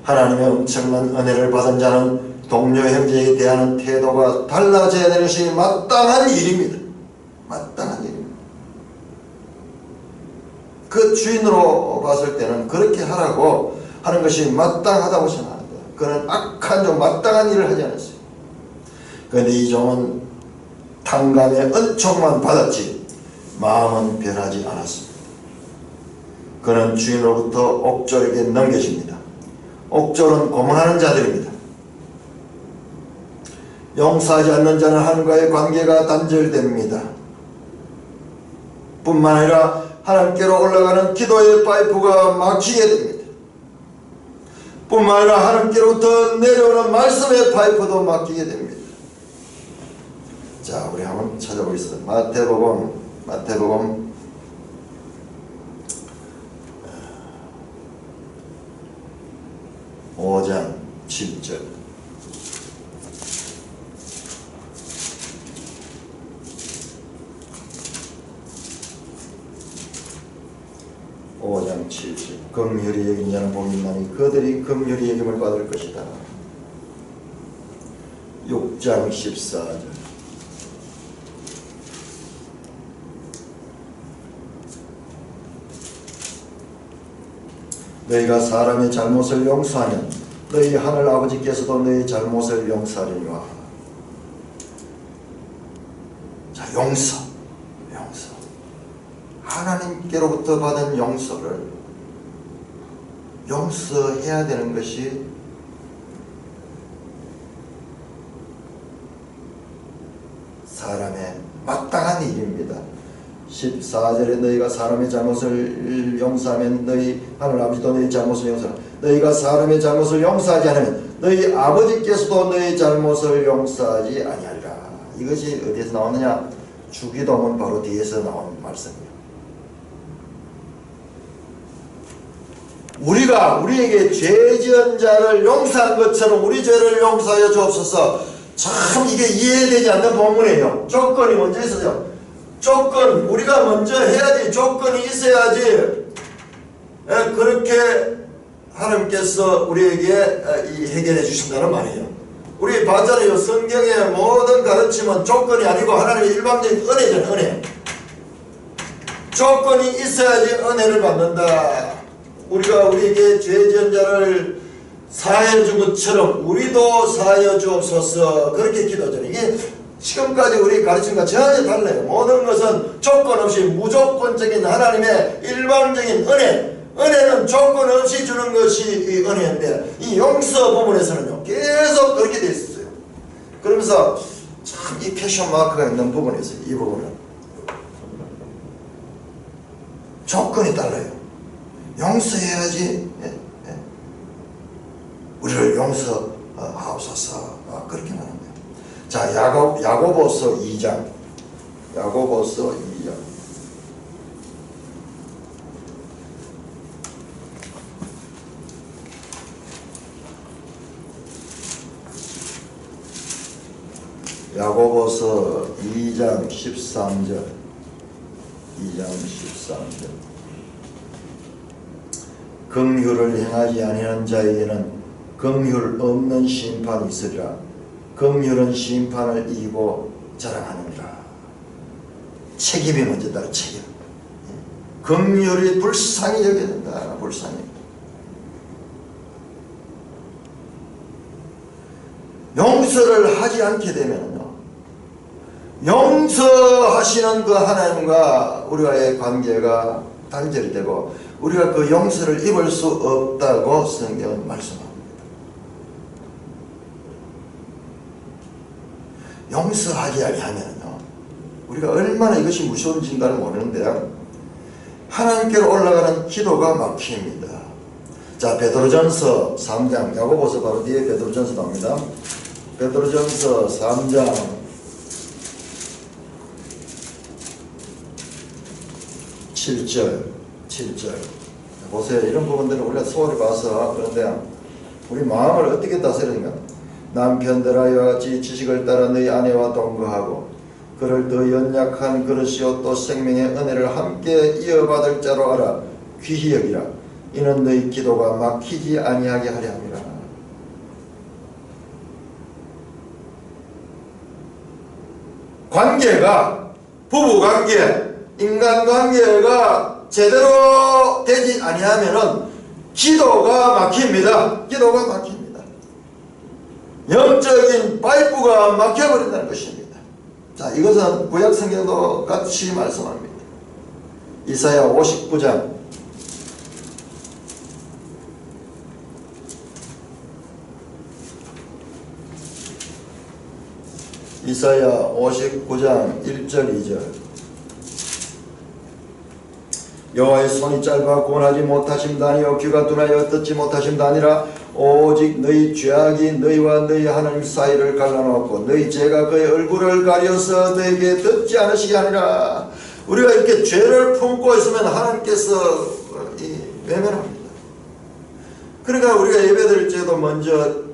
Speaker 1: 하나님의 엄청난 은혜를 받은 자는 동료 형제에게 대하는 태도가 달라져야 되는 것이 마땅한 일입니다. 마땅한 일입니다. 그 주인으로 봤을 때는 그렇게 하라고 하는 것이 마땅하다고 생각합니다. 그는 악한 종, 마땅한 일을 하지 않았어요. 그런데 이 종은 탕감의 은총만 받았지 마음은 변하지 않았습니다. 그는 주인으로부터 옥졸에게 넘겨집니다. 옥졸은 고문하는 자들입니다. 용서하지 않는 자는 하나님과의 관계가 단절됩니다. 뿐만 아니라 하나님께로 올라가는 기도의 파이프가 막히게 됩니다. 뿐만 아니라 하나님께로부터 내려오는 말씀의 파이프도 막히게 됩니다. 자, 우리 한번 찾아보겠습니다. 마태복음 5장 7절. 긍휼히 여긴 자는 복이 있나니 그들이 긍휼히 여김을 받을 것이다. 6장 14절. 너희가 사람의 잘못을 용서하면 너희 하늘 아버지께서도 너희 잘못을 용서하리라. 자, 용서. 하나님께로부터 받은 용서를 용서해야 되는 것이 사람의 마땅한 일입니다. 14절에 너희가 사람의 잘못을 용서하면 너희 하늘 아버지도 너희 잘못을 용서하라. 너희가 사람의 잘못을 용서하지 않으면 너희 아버지께서도 너희 잘못을 용서하지 아니하리라. 이것이 어디에서 나오느냐? 주기도문 바로 뒤에서 나온 말씀입니다. 우리가 우리에게 죄 지은 자를 용서한 것처럼 우리 죄를 용서하여 주옵소서. 참 이게 이해되지 않는 본문이에요. 조건이 먼저 있어요. 조건, 우리가 먼저 해야지. 조건이 있어야지. 그렇게 하나님께서 우리에게 해결해 주신다는 말이에요. 우리 봤잖아요. 성경의 모든 가르침은 조건이 아니고 하나님의 일방적인 은혜잖아요. 은혜. 조건이 있어야지 은혜를 받는다. 우리가 우리에게 죄 지은 자를 사하여 준 것처럼 우리도 사하여 주옵소서. 그렇게 기도하잖아요. 이게 지금까지 우리 가르침과 전혀 달라요. 모든 것은 조건 없이 무조건적인 하나님의 일방적인 은혜. 은혜는 조건 없이 주는 것이 이 은혜인데 이 용서 부분에서는요 계속 그렇게 되어 있어요. 그러면서 참 이 패션 마크가 있는 부분이 있어요. 이 부분은 조건이 달라요. 용서해야지 우리를 용서하옵소서. 그렇게 말합니다. 자, 야고보서 2장. 야고보서 2장 13절. 2장 13절. 긍휼을 행하지 아니하는 자에게는 긍휼 없는 심판이 있으리라. 긍휼은 심판을 이기고 자랑하느니라. 책임이 먼저다. 책임. 긍휼이 불쌍히 여겨진다. 불쌍히. 용서를 하지 않게 되면요, 용서하시는 그 하나님과 우리와의 관계가 단절이 되고 우리가 그 용서를 입을 수 없다고 성경은 말씀합니다. 용서하지 아니하면요, 우리가 얼마나 이것이 무서운지를 모르는데 하나님께로 올라가는 기도가 막힙니다. 자, 베드로전서 3장, 야고보서 바로 뒤에 베드로전서 나옵니다. 베드로전서 3장 7절 보세요. 이런 부분들은 우리가 소홀히 봐서 그런데 우리 마음을 어떻게 다스리는가. 남편들아 이와 같이 지식을 따라 너희 아내와 동거하고 그를 더 연약한 그릇이요 또 생명의 은혜를 함께 이어받을 자로 알아 귀히 여기라. 이는 너희 기도가 막히지 아니하게 하려 함이라. 관계가, 부부관계, 인간관계가 제대로 되지 아니하면은 기도가 막힙니다. 기도가 막힙니다. 영적인 파이프가 막혀버린다는 것입니다. 자, 이것은 구약 성경도 같이 말씀합니다. 이사야 59장 이사야 59장 1절 2절. 여호와의 손이 짧아 구원하지 못하심도 아니요 귀가 둔하여 듣지 못하심도 아니라 오직 너희 죄악이 너희와 너희 하나님 사이를 갈라놓았고 너희 죄가 그의 얼굴을 가려서 너희에게 듣지 않으시게 하니라. 우리가 이렇게 죄를 품고 있으면 하나님께서 외면합니다. 그러니까 우리가 예배드릴 때도 먼저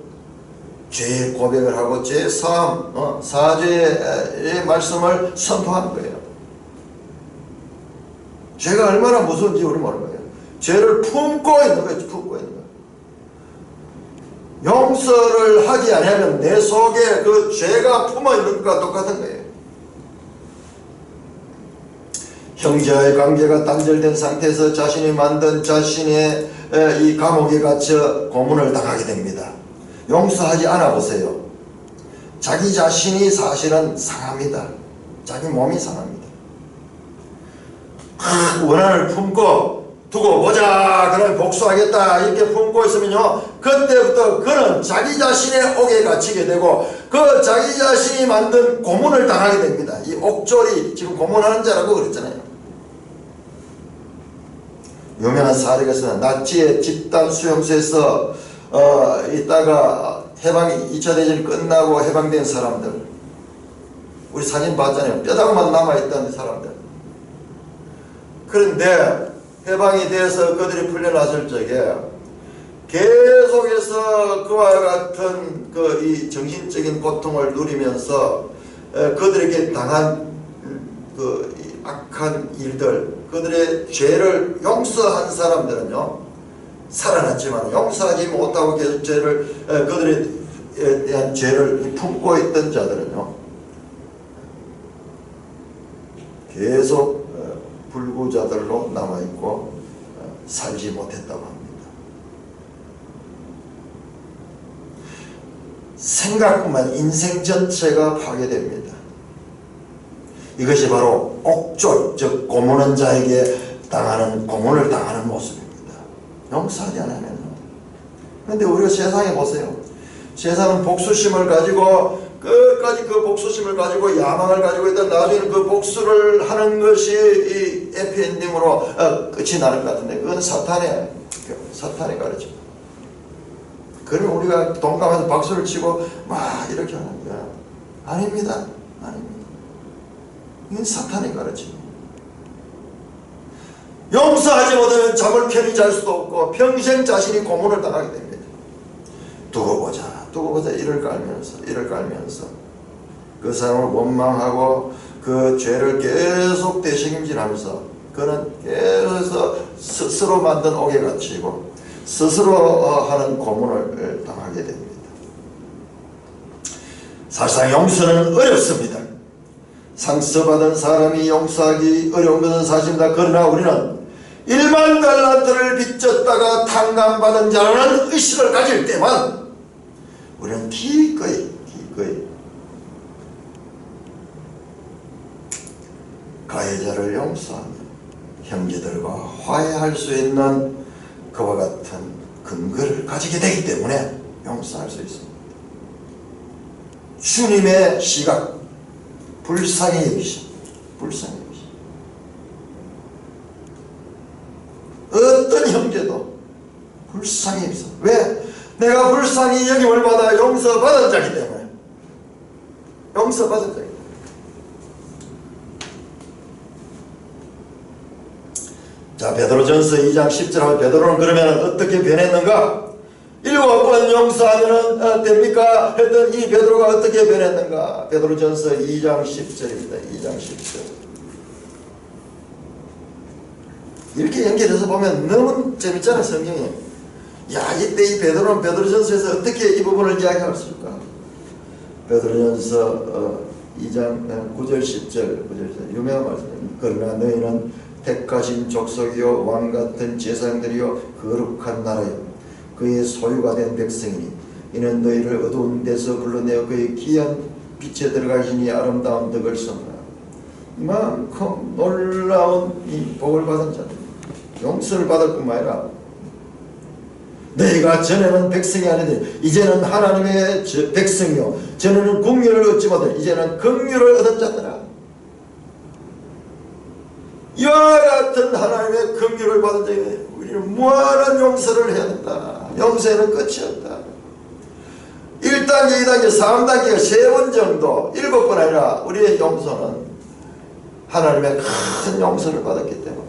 Speaker 1: 죄의 고백을 하고 죄의 사함, 사죄의 말씀을 선포하는 거예요. 죄가 얼마나 무서운지 우리 모르는 거예요. 죄를 품고 있는 거예요. 품고 있는 거예요. 용서를 하지 않으면 내 속에 그 죄가 품어 있는 것과 똑같은 거예요. 형제와의 관계가 단절된 상태에서 자신이 만든 자신의 이 감옥에 갇혀 고문을 당하게 됩니다. 용서하지 않아 보세요. 자기 자신이 사실은 상합니다. 자기 몸이 상합니다. 원한을 품고 두고 보자 그러면 복수하겠다 이렇게 품고 있으면요, 그때부터 그는 자기 자신의 옥에 갇히게 되고 그 자기 자신이 만든 고문을 당하게 됩니다. 이 옥졸이 지금 고문하는 자라고 그랬잖아요. 유명한 사례가 있어요. 나치의 집단 수용소에서 있다가 해방이 2차 대전이 끝나고 해방된 사람들, 우리 사진 봤잖아요. 뼈다구만 남아있던 사람들. 그런데 해방이 돼서 그들이 풀려났을 적에 계속해서 그와 같은 이 정신적인 고통을 누리면서 그들에게 당한 이 악한 일들, 그들의 죄를 용서한 사람들은요 살아났지만 용서하지 못하고 계속 그들에 대한 죄를 품고 있던 자들은요 계속 불구자들로 남아있고 살지 못했다고 합니다. 생각만 인생 전체가 파괴됩니다. 이것이 바로 옥졸, 즉 고문한 자에게 고문을 당하는 모습입니다. 용서하지 않으면. 그런데 우리가 세상에 보세요. 세상은 복수심을 가지고 끝까지 그 복수심을 가지고 야망을 가지고 있다. 나중에는 그 복수를 하는 것이 이 해피엔딩으로 끝이 나는 것 같은데 그건 사탄의 가르침. 그러면 우리가 동감해서 박수를 치고 막 이렇게 하는 거야. 아닙니다. 아닙니다. 이건 사탄의 가르침이에요. 용서하지 못하면 잠을 편히 잘 수도 없고 평생 자신이 고문을 당하게 됩니다. 두고 보자 이를 깔면서 그 사람을 원망하고 그 죄를 계속 되새김질하면서 그는 계속해서 스스로 만든 옥에 갇히고 스스로 하는 고문을 당하게 됩니다. 사실상 용서는 어렵습니다. 상처받은 사람이 용서하기 어려운 것은 사실입니다. 그러나 우리는 1만 달란트를 빚졌다가 탕감받은 자라는 의식을 가질 때만 우리는 기꺼이 가해자를 용서하며 형제들과 화해할 수 있는 그와 같은 근거를 가지게 되기 때문에 용서할 수 있습니다. 주님의 시각, 불쌍히 여기십니다. 불쌍히 여기십니다. 어떤 형제도 불쌍히 여기십니다. 왜? 내가 불쌍히 여김을 받아 용서받은 자이기 때문에. 용서받은 자이기 때문에. 자, 베드로전서 2장 10절하고 베드로는 그러면 어떻게 변했는가? 7번 용서하면 됩니까? 했던 이 베드로가 어떻게 변했는가? 베드로전서 2장 10절입니다. 2장 10절. 이렇게 연결해서 보면 너무 재밌잖아요, 성경이. 야, 이때 이 베드로는 베드로전서에서 어떻게 이 부분을 이야기할 수 있을까? 베드로전서 2장 9절 10절 유명한 말씀입니다. 그러나 너희는 택하신 족속이요 왕같은 제사장들이요 거룩한 나라요 그의 소유가 된 백성이니 이는 너희를 어두운 데서 불러내어 그의 귀한 빛에 들어가시니 아름다운 덕을 선하라. 이만큼 놀라운 이 복을 받은 자들, 용서를 받을 뿐만 아니라 너희가 전에는 백성이 아니더니 이제는 하나님의 백성이요 전에는 궁유를 얻지 못하니 이제는 긍휼을 얻은 자들아. 이와 같은 하나님의 긍휼을 받은 자에게 우리는 무한한 용서를 해야 된다. 용서에는 끝이 없다. 1단계, 2단계, 3단계가 3번 정도, 7번 아니라 우리의 용서는 하나님의 큰 용서를 받았기 때문에.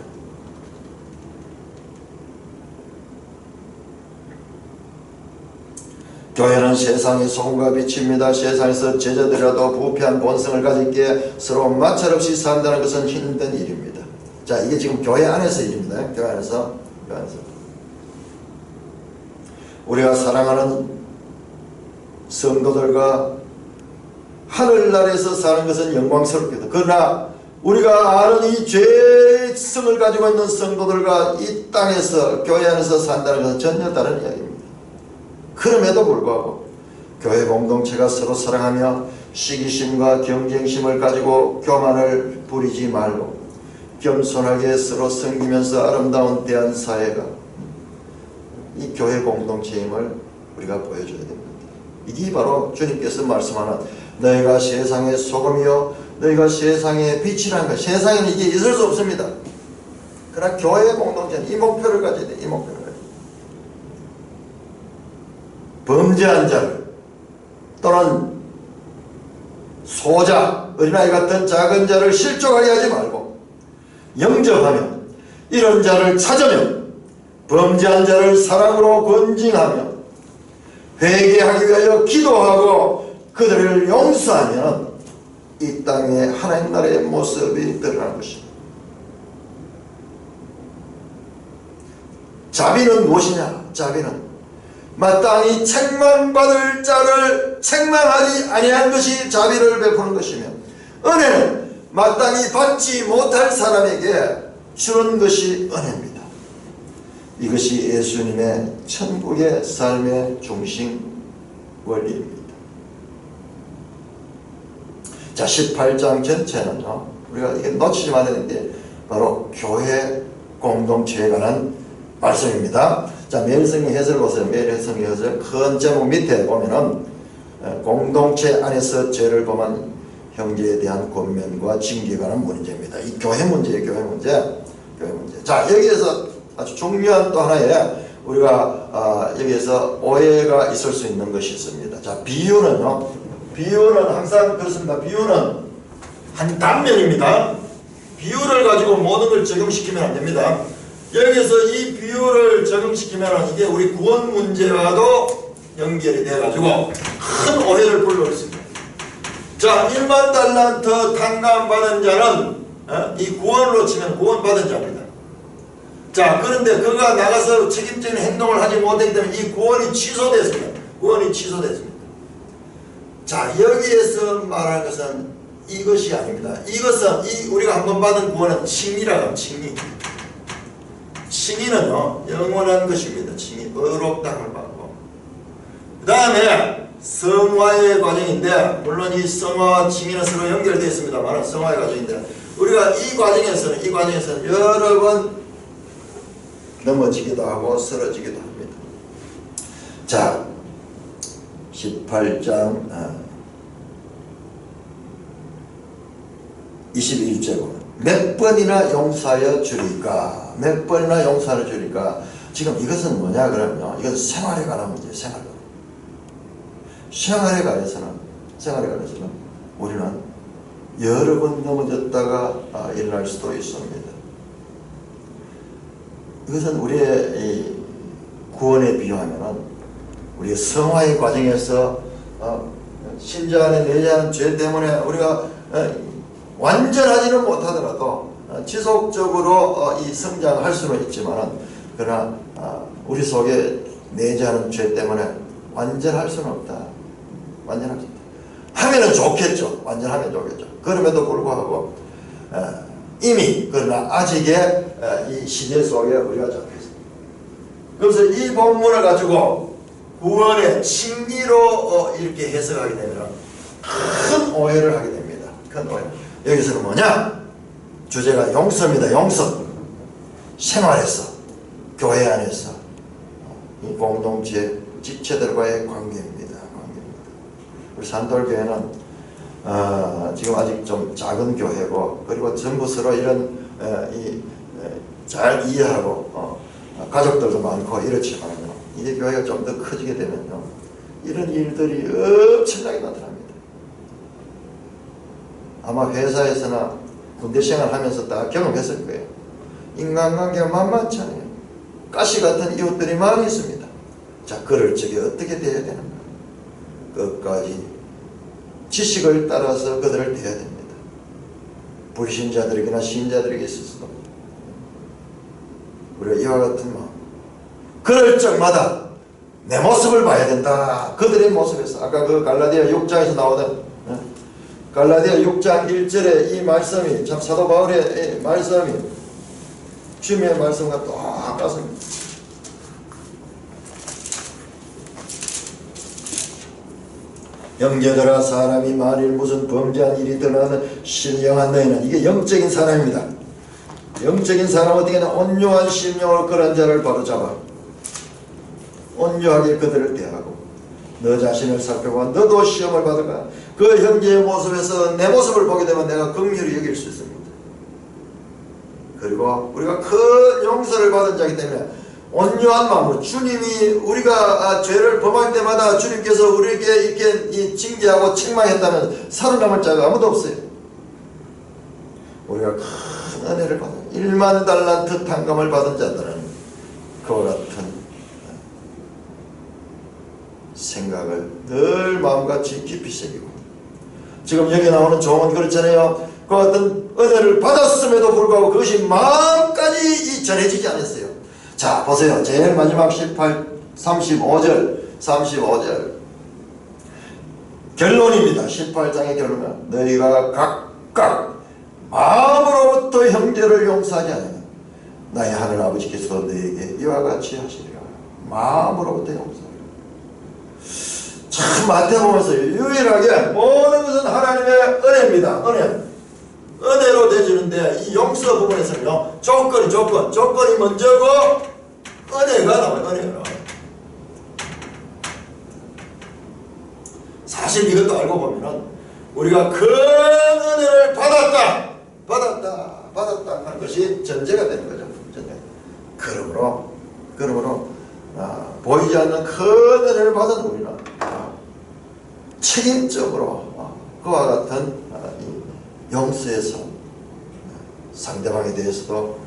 Speaker 1: 교회는 세상의 소금과 빛입니다. 세상에서 제자들이라도 부패한 본성을 가졌기에 서로 마찰 없이 산다는 것은 힘든 일입니다. 자, 이게 지금 교회 안에서 일입니다. 교회 안에서. 우리가 사랑하는 성도들과 하늘나라에서 사는 것은 영광스럽겠다. 그러나 우리가 아는 이 죄성을 가지고 있는 성도들과 이 땅에서 교회 안에서 산다는 것은 전혀 다른 이야기입니다. 그럼에도 불구하고 교회 공동체가 서로 사랑하며 시기심과 경쟁심을 가지고 교만을 부리지 말고 겸손하게 서로 섬기면서 아름다운 대한사회가 이 교회 공동체임을 우리가 보여줘야 됩니다. 이게 바로 주님께서 말씀하는 너희가 세상의 소금이요 너희가 세상의 빛이라는 것. 세상에는 이게 있을 수 없습니다. 그러나 교회 공동체는 이 목표를 가져야 돼요. 이 목표를 가져야 돼요. 범죄한 자를 또는 소자, 어린아이 같은 작은 자를 실족하게 하지 말고 영접하며 이런 자를 찾으며 범죄한 자를 사랑으로 권징하며 회개하기 위하여 기도하고 그들을 용서하면 이 땅에 하나님 나라의 모습이 드러나는 것입니다. 자비는 무엇이냐? 자비는 마땅히 책망받을 자를 책망하지 아니한 것이 자비를 베푸는 것이며 은혜는 마땅히 받지 못할 사람에게 주는 것이 은혜입니다. 이것이 예수님의 천국의 삶의 중심 원리입니다. 자, 18장 전체는요, 우리가 이게 놓치지 말아야 되는데 바로 교회 공동체에 관한 말씀입니다. 자, 매일성경 해설 보세요. 매일성경 해설 큰 제목 밑에 보면은 공동체 안에서 죄를 범한 형제에 대한 권면과 징계에 관한 문제입니다. 이 교회 문제예요. 교회 문제. 자, 여기에서 아주 중요한 또 하나의 우리가 여기에서 오해가 있을 수 있는 것이 있습니다. 자, 비유는요. 비유는 항상 그렇습니다. 비유는 한 단면입니다. 비유를 가지고 모든 걸 적용시키면 안 됩니다. 여기서 이 비유를 적용시키면 이게 우리 구원 문제와도 연결이 돼가지고 큰 오해를 불러올 수 있습니다. 자, 1만 달란트 탕감받은 자는 이 구원으로 치면 구원받은 자입니다. 자, 그런데 그가 나가서 책임적인 행동을 하지 못했기 때문에 이 구원이 취소됐습니다. 구원이 취소됐습니다. 자, 여기에서 말하는 것은 이것이 아닙니다. 이것은 우리가 한번 받은 구원은 칭의라고 합니다. 칭의. 칭의는요, 영원한 것입니다. 칭의. 의롭다함을 받고. 그 다음에 성화의 과정인데, 물론 이 성화와 칭의는 서로 연결되어 있습니다만 성화의 과정인데, 우리가 이 과정에서는 여러 번 넘어지기도 하고 쓰러지기도 합니다. 자, 18장 21절 보면 몇 번이나 용서하여 주리까? 몇 번이나 용서하여 주리까? 지금 이것은 뭐냐 그러면요, 이것은 생활에 관한 문제예요. 생활에 관해서는 우리는 여러 번 넘어졌다가 일어날 수도 있습니다. 이것은 우리의 이 구원에 비유하면은 우리의 성화의 과정에서 신자 안에 내재하는 죄 때문에 우리가 완전하지는 못하더라도 지속적으로 이 성장할 수는 있지만은, 그러나 우리 속에 내재하는 죄 때문에 완전할 수는 없다. 완전할 수 없다. 하면은 좋겠죠. 완전하면 좋겠죠. 그럼에도 불구하고 이미, 그러나 아직의 이 시대 속에 우리가 잡혀 있습니다. 그래서 이 본문을 가지고 구원의 칭의로 이렇게 해석하게 되면 큰 오해를 하게 됩니다. 큰 오해. 여기서는 뭐냐? 주제가 용서입니다. 용서. 생활에서, 교회 안에서 이 공동체 지체들과의 관계입니다. 우리 산돌교회는 지금 아직 좀 작은 교회고, 그리고 전부 서로 이런 잘 이해하고 가족들도 많고 이렇지만 이제 교회가 좀 더 커지게 되면요, 이런 일들이 엄청나게 나타납니다. 아마 회사에서나 군대 생활하면서 다 경험했을 거예요. 인간관계가 만만치 않아요. 가시 같은 이웃들이 많이 있습니다. 자, 그럴 적에 어떻게 대해야 되는가? 끝까지 지식을 따라서 그들을 대해야 됩니다. 불신자들에게나 신자들에게 있어서도 우리가 이와 같은 마음, 그럴 적마다 내 모습을 봐야 된다. 그들의 모습에서, 아까 그 갈라디아 6장에서 나오던 갈라디아 6장 1절의 이 말씀이 참 사도 바울의 이 말씀이 주님의 말씀과 똑같습니다. 형제들아, 사람이 만일 무슨 범죄한 일이 드러나는 신령한 너희는, 이게 영적인 사람입니다. 영적인 사람 어떻게 하냐? 온유한 심령으로 그런 자를 바로잡아 온유하게 그들을 대하고 너 자신을 살펴봐 너도 시험을 받을까? 그 형제의 모습에서 내 모습을 보게 되면 내가 긍휼히 여길 수 있습니다. 그리고 우리가 큰 용서를 받은 자이기 때문에 온유한 마음으로, 주님이 우리가 죄를 범할 때마다 주님께서 우리에게 이렇게 징계하고 책망했다면 살아남을 자가 아무도 없어요. 우리가 큰 은혜를 받은 1만 달란트 탕감을 받은 자들은 그와 같은 생각을 늘 마음같이 깊이 새기고, 지금 여기 나오는 조언 그렇잖아요. 그 어떤 은혜를 받았음에도 불구하고 그것이 마음까지 전해지지 않았어요. 자, 보세요. 제일 마지막 35절 결론입니다. 18장의 결론은 너희가 각각 마음으로부터 형제를 용서하지 않으면 나의 하늘 아버지께서 너희에게 이와 같이 하시리라. 마음으로부터 용서하라. 참, 마태복음에서 유일하게 모든 것은 하나님의 은혜입니다. 은혜로 되주는데 이 용서 부분에서는요, 조건이 먼저고 은혜가 나와요. 은혜가 나와요. 사실 이것도 알고 보면은 우리가 큰 은혜를 받았다 하는 것이 전제가 되는 거죠. 그러므로 보이지 않는 큰 은혜를 받은 우리는 책임적으로 그와 같은 용서에서 상대방에 대해서도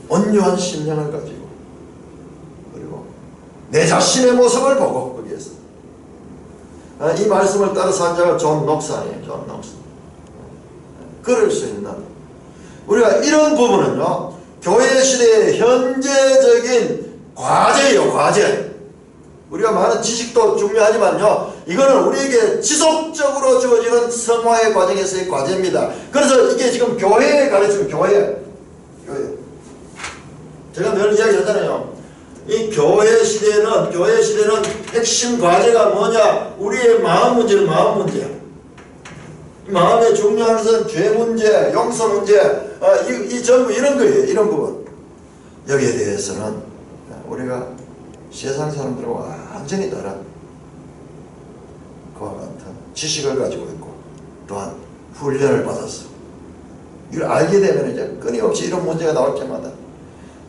Speaker 1: 온유한 심령을 가지고, 그리고 내 자신의 모습을 보고 거기에서 이 말씀을 따라서 한 자가 존 녹슨이에요. 존 녹슨. 그럴 수 있는 우리가 이런 부분은요 교회 시대의 현재적인 과제예요. 과제. 우리가 많은 지식도 중요하지만요 이거는 우리에게 지속적으로 주어지는 성화의 과정에서의 과제입니다. 그래서 이게 지금 교회에 가르치는 교회. 제가 늘 이야기하잖아요. 이 교회 시대는 핵심 과제가 뭐냐? 우리의 마음 문제는 마음 문제야. 마음에 중요한 것은 죄 문제, 용서 문제, 이 전부 이런 거예요. 이런 부분. 여기에 대해서는 우리가 세상 사람들과 완전히 다른 그와 같은 지식을 가지고 있고 또한 훈련을 받았어. 이걸 알게 되면 이제 끊임없이 이런 문제가 나올 때마다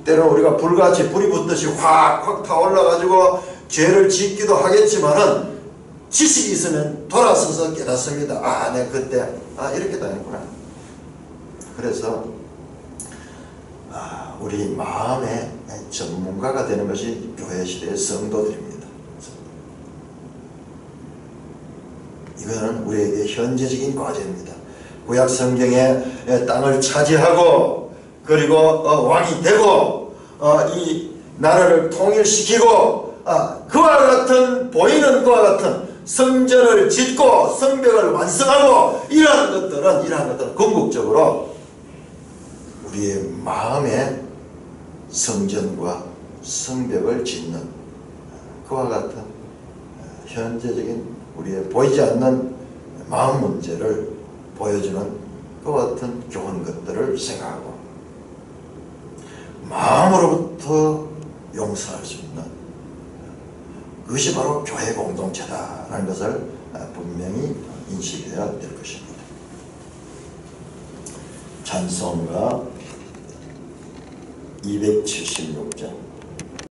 Speaker 1: 때로는 우리가 불같이 불이 붙듯이 확 타올라가지고 죄를 짓기도 하겠지만은 지식이 있으면 돌아서서 깨닫습니다. 내가 그때 이렇게 다녔구나. 그래서 우리 마음의 전문가가 되는 것이 교회 시대의 성도들입니다. 이거는 우리에게 현재적인 과제입니다. 구약 성경의 땅을 차지하고 그리고 왕이 되고 이 나라를 통일시키고 그와 같은 보이는 그와 같은 성전을 짓고 성벽을 완성하고 이러한 것들은 궁극적으로 우리의 마음의 성전과 성벽을 짓는 그와 같은 현재적인 우리의 보이지 않는 마음 문제를 보여주는 그와 같은 좋은 것들을 생각하고 마음으로부터 용서할 수 있는 그것이 바로 교회 공동체다라는 것을 분명히 인식해야 될 것입니다. 찬송가 276장